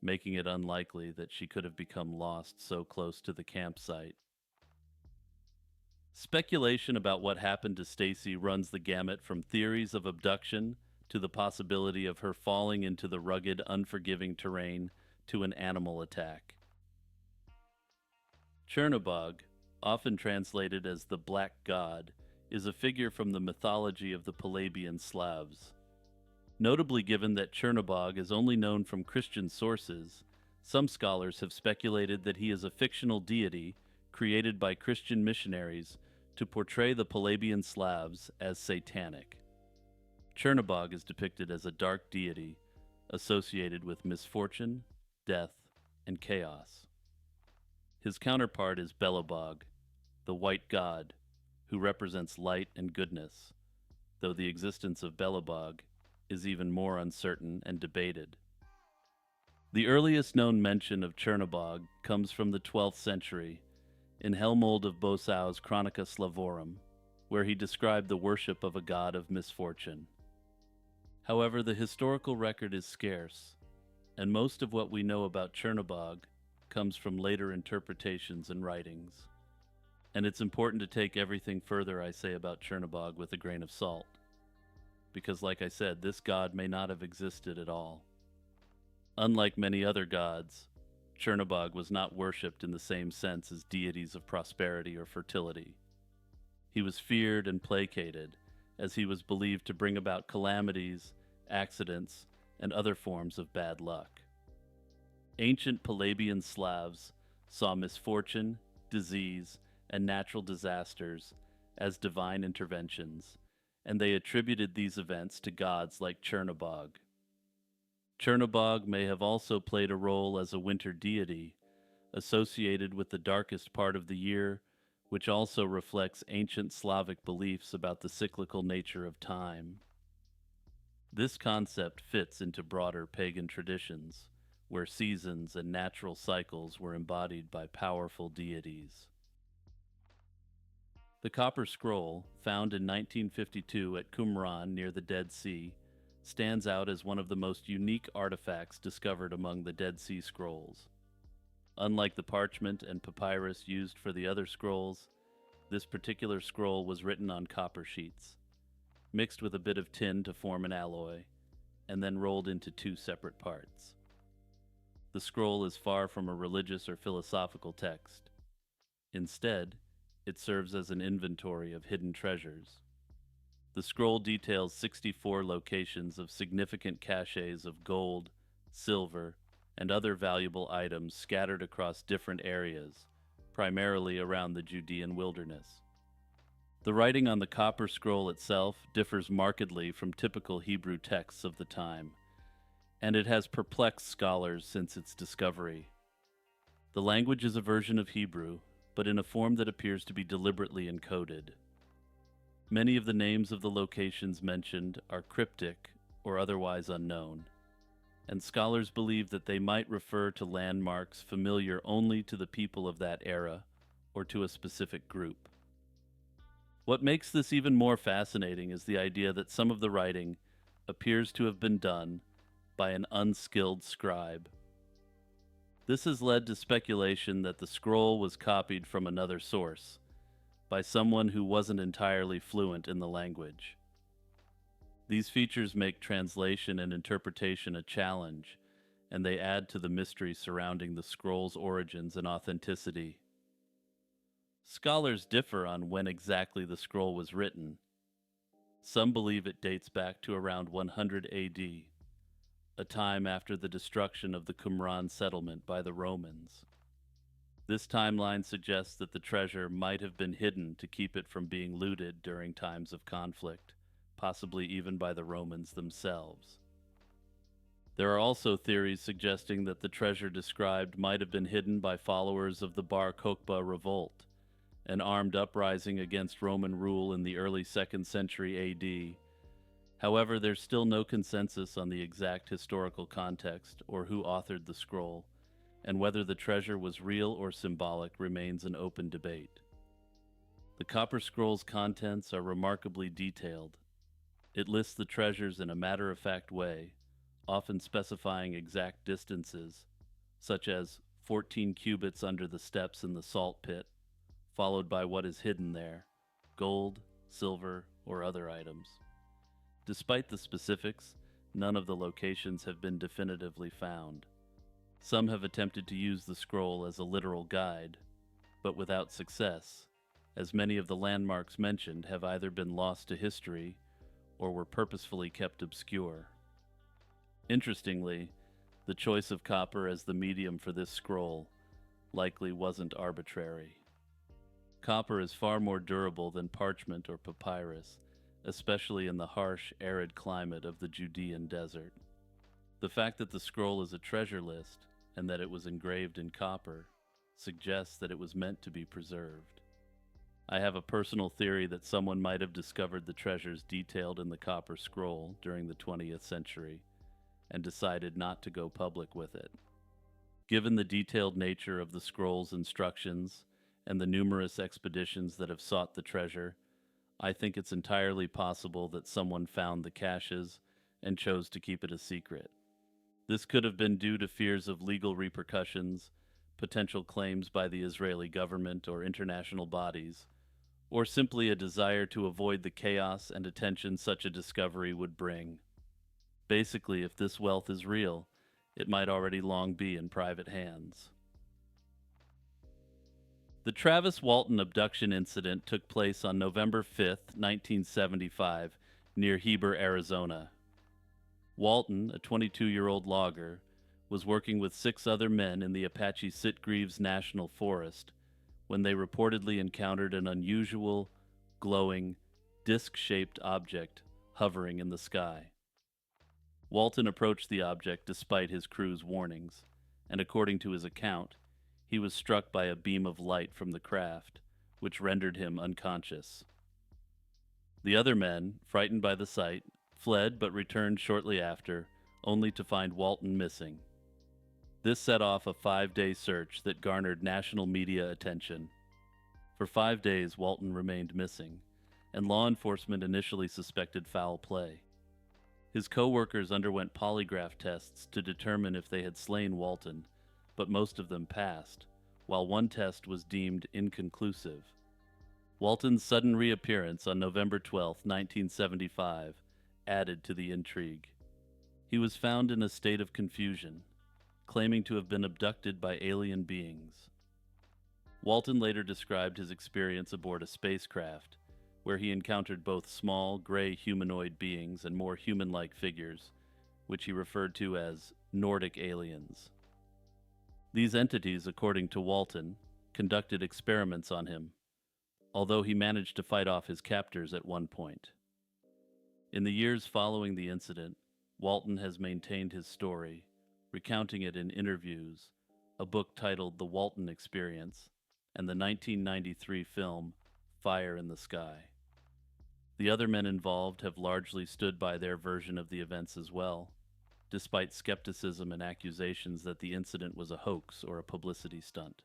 making it unlikely that she could have become lost so close to the campsite. Speculation about what happened to Stacey runs the gamut from theories of abduction to the possibility of her falling into the rugged, unforgiving terrain to an animal attack. Chernobog, often translated as the Black God, is a figure from the mythology of the Palabian Slavs. Notably, given that Chernobog is only known from Christian sources, some scholars have speculated that he is a fictional deity created by Christian missionaries to portray the Palabian Slavs as satanic. Chernobog is depicted as a dark deity associated with misfortune, death, and chaos. His counterpart is Belobog, the white god, who represents light and goodness, though the existence of Belobog is even more uncertain and debated. The earliest known mention of Chernobog comes from the 12th century in Helmold of Bosau's Chronica Slavorum, where he described the worship of a god of misfortune. However, the historical record is scarce, and most of what we know about Chernobog comes from later interpretations and writings. And it's important to take everything further I say about Chernobog with a grain of salt. Because, like I said, this god may not have existed at all. Unlike many other gods, Chernobog was not worshipped in the same sense as deities of prosperity or fertility. He was feared and placated, as he was believed to bring about calamities, accidents, and other forms of bad luck. Ancient Palabian Slavs saw misfortune, disease, and natural disasters as divine interventions, and they attributed these events to gods like Chernobog. Chernobog may have also played a role as a winter deity, associated with the darkest part of the year, which also reflects ancient Slavic beliefs about the cyclical nature of time. This concept fits into broader pagan traditions, where seasons and natural cycles were embodied by powerful deities. The Copper Scroll, found in 1952 at Qumran near the Dead Sea, stands out as one of the most unique artifacts discovered among the Dead Sea Scrolls. Unlike the parchment and papyrus used for the other scrolls, this particular scroll was written on copper sheets, mixed with a bit of tin to form an alloy, and then rolled into two separate parts. The scroll is far from a religious or philosophical text. Instead, it serves as an inventory of hidden treasures. The scroll details 64 locations of significant caches of gold, silver, and other valuable items scattered across different areas, primarily around the Judean wilderness. The writing on the copper scroll itself differs markedly from typical Hebrew texts of the time, and it has perplexed scholars since its discovery. The language is a version of Hebrew, but in a form that appears to be deliberately encoded. Many of the names of the locations mentioned are cryptic or otherwise unknown, and scholars believe that they might refer to landmarks familiar only to the people of that era or to a specific group. What makes this even more fascinating is the idea that some of the writing appears to have been done by an unskilled scribe. This has led to speculation that the scroll was copied from another source, by someone who wasn't entirely fluent in the language. These features make translation and interpretation a challenge, and they add to the mystery surrounding the scroll's origins and authenticity. Scholars differ on when exactly the scroll was written. Some believe it dates back to around 100 AD, a time after the destruction of the Qumran settlement by the Romans. This timeline suggests that the treasure might have been hidden to keep it from being looted during times of conflict, possibly even by the Romans themselves. There are also theories suggesting that the treasure described might have been hidden by followers of the Bar Kokhba revolt, an armed uprising against Roman rule in the early 2nd century AD. However, there's still no consensus on the exact historical context or who authored the scroll, and whether the treasure was real or symbolic remains an open debate. The Copper Scroll's contents are remarkably detailed. It lists the treasures in a matter-of-fact way, often specifying exact distances, such as 14 cubits under the steps in the salt pit, followed by what is hidden there, gold, silver, or other items. Despite the specifics, none of the locations have been definitively found. Some have attempted to use the scroll as a literal guide, but without success, as many of the landmarks mentioned have either been lost to history or were purposefully kept obscure. Interestingly, the choice of copper as the medium for this scroll likely wasn't arbitrary. Copper is far more durable than parchment or papyrus, especially in the harsh, arid climate of the Judean desert. The fact that the scroll is a treasure list and that it was engraved in copper suggests that it was meant to be preserved. I have a personal theory that someone might have discovered the treasures detailed in the copper scroll during the 20th century and decided not to go public with it. Given the detailed nature of the scroll's instructions and the numerous expeditions that have sought the treasure, I think it's entirely possible that someone found the caches and chose to keep it a secret. This could have been due to fears of legal repercussions, potential claims by the Israeli government or international bodies, or simply a desire to avoid the chaos and attention such a discovery would bring. Basically, if this wealth is real, it might already long be in private hands. The Travis Walton abduction incident took place on November 5, 1975, near Heber, Arizona. Walton, a 22-year-old logger, was working with 6 other men in the Apache Sitgreaves National Forest when they reportedly encountered an unusual, glowing, disc-shaped object hovering in the sky. Walton approached the object despite his crew's warnings, and according to his account, he was struck by a beam of light from the craft, which rendered him unconscious. The other men, frightened by the sight, fled but returned shortly after, only to find Walton missing. This set off a 5-day search that garnered national media attention. For 5 days, Walton remained missing, and law enforcement initially suspected foul play. His co-workers underwent polygraph tests to determine if they had slain Walton, but most of them passed, while one test was deemed inconclusive. Walton's sudden reappearance on November 12, 1975, added to the intrigue. He was found in a state of confusion, claiming to have been abducted by alien beings. Walton later described his experience aboard a spacecraft, where he encountered both small, gray humanoid beings and more human-like figures, which he referred to as Nordic aliens. These entities, according to Walton, conducted experiments on him, although he managed to fight off his captors at one point. In the years following the incident, Walton has maintained his story, recounting it in interviews, a book titled The Walton Experience, and the 1993 film Fire in the Sky. The other men involved have largely stood by their version of the events as well, despite skepticism and accusations that the incident was a hoax or a publicity stunt.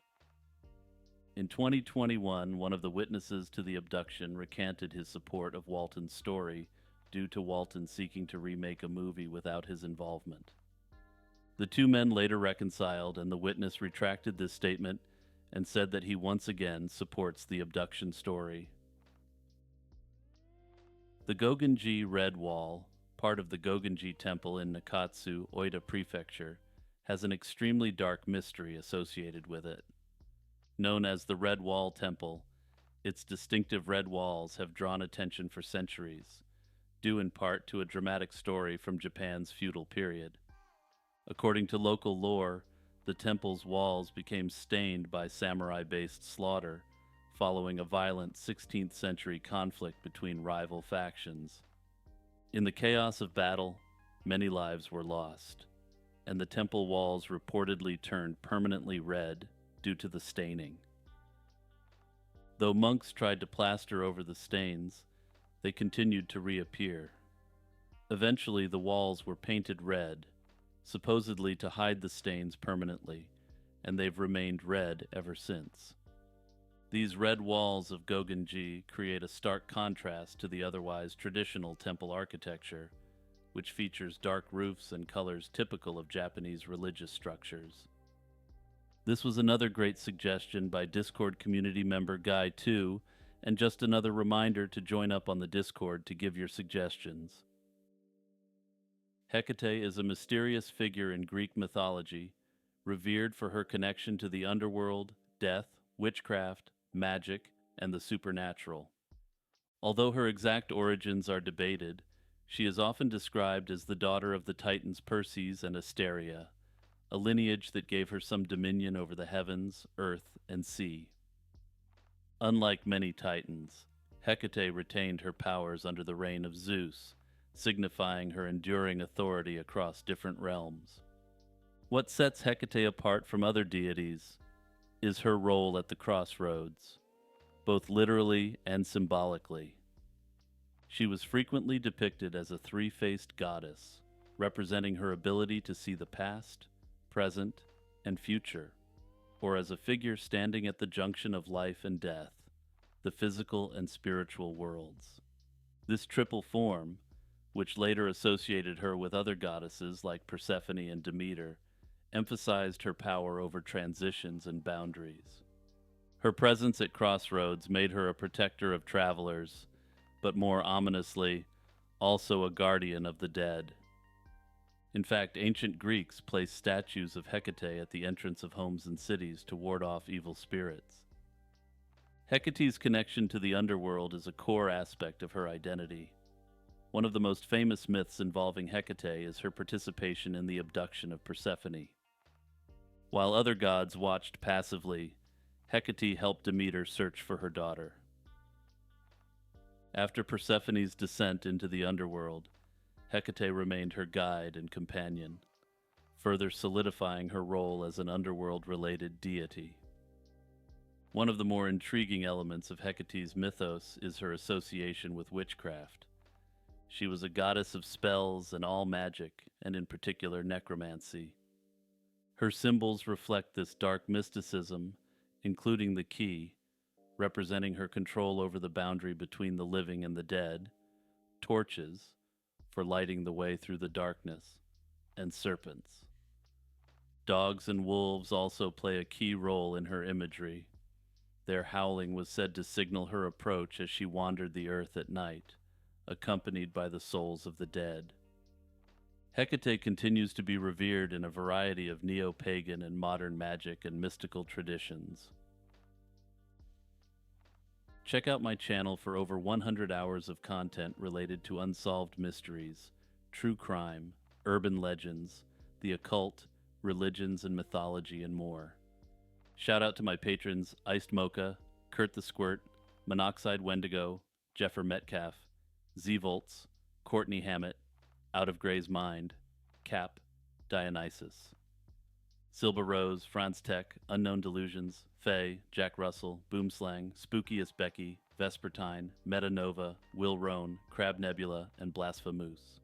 In 2021, one of the witnesses to the abduction recanted his support of Walton's story due to Walton seeking to remake a movie without his involvement. The 2 men later reconciled, and the witness retracted this statement and said that he once again supports the abduction story. The Gogenji Red Wall, part of the Gogenji Temple in Nakatsu, Oita Prefecture, has an extremely dark mystery associated with it. Known as the Red Wall Temple, its distinctive red walls have drawn attention for centuries, due in part to a dramatic story from Japan's feudal period. According to local lore, the temple's walls became stained by samurai-based slaughter following a violent 16th century conflict between rival factions. In the chaos of battle, many lives were lost, and the temple walls reportedly turned permanently red due to the staining. Though monks tried to plaster over the stains, they continued to reappear. Eventually, the walls were painted red, supposedly to hide the stains permanently, and they've remained red ever since. These red walls of Gogenji create a stark contrast to the otherwise traditional temple architecture, which features dark roofs and colors typical of Japanese religious structures. This was another great suggestion by Discord community member Guy 2, and just another reminder to join up on the Discord to give your suggestions. Hecate is a mysterious figure in Greek mythology, revered for her connection to the underworld, death, witchcraft, magic, and the supernatural. Although her exact origins are debated, she is often described as the daughter of the Titans Perses and Asteria, a lineage that gave her some dominion over the heavens, earth, and sea. Unlike many Titans, Hecate retained her powers under the reign of Zeus, signifying her enduring authority across different realms. What sets Hecate apart from other deities is her role at the crossroads, both literally and symbolically. She was frequently depicted as a 3-faced goddess, representing her ability to see the past, present, and future, or as a figure standing at the junction of life and death, the physical and spiritual worlds. This triple form, which later associated her with other goddesses like Persephone and Demeter, emphasized her power over transitions and boundaries. Her presence at crossroads made her a protector of travelers, but more ominously, also a guardian of the dead. In fact, ancient Greeks placed statues of Hecate at the entrance of homes and cities to ward off evil spirits. Hecate's connection to the underworld is a core aspect of her identity. One of the most famous myths involving Hecate is her participation in the abduction of Persephone. While other gods watched passively, Hecate helped Demeter search for her daughter. After Persephone's descent into the underworld, Hecate remained her guide and companion, further solidifying her role as an underworld-related deity. One of the more intriguing elements of Hecate's mythos is her association with witchcraft. She was a goddess of spells and all magic, and in particular necromancy. Her symbols reflect this dark mysticism, including the key, representing her control over the boundary between the living and the dead, torches, for lighting the way through the darkness, and serpents. Dogs and wolves also play a key role in her imagery. Their howling was said to signal her approach as she wandered the earth at night, accompanied by the souls of the dead. Hecate continues to be revered in a variety of neo-pagan and modern magic and mystical traditions. Check out my channel for over 100 hours of content related to unsolved mysteries, true crime, urban legends, the occult, religions and mythology, and more. Shout out to my patrons Iced Mocha, Kurt the Squirt, Monoxide Wendigo, Jeffer Metcalf, Z-Volts, Courtney Hammett, Out of Gray's Mind, Cap, Dionysus. Silba Rose, Franz Tech, Unknown Delusions, Faye, Jack Russell, Boomslang, Spookiest Becky, Vespertine, Metanova, Will Roan, Crab Nebula, and Blasphemoose.